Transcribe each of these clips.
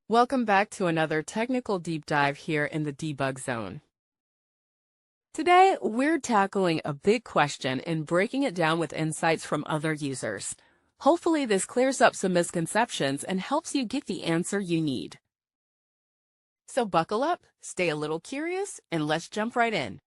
Welcome back to another technical deep dive here in the debug zone. Today, we're tackling a big question and breaking it down with insights from other users. Hopefully, this clears up some misconceptions and helps you get the answer you need. So buckle up, stay a little curious, and let's jump right in.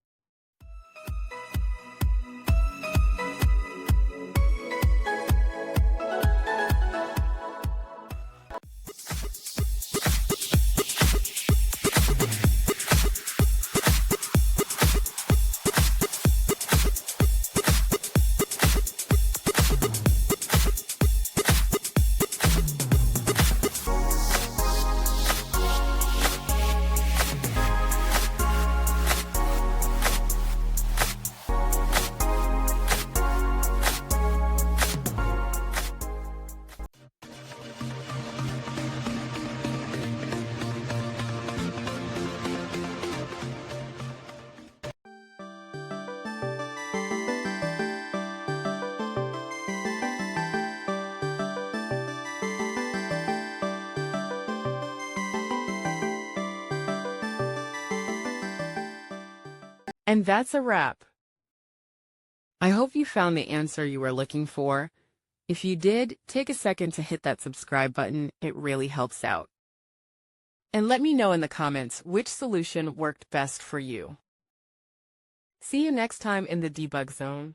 And that's a wrap. I hope you found the answer you were looking for. If you did, take a second to hit that subscribe button. It really helps out. And let me know in the comments which solution worked best for you. See you next time in the debug zone.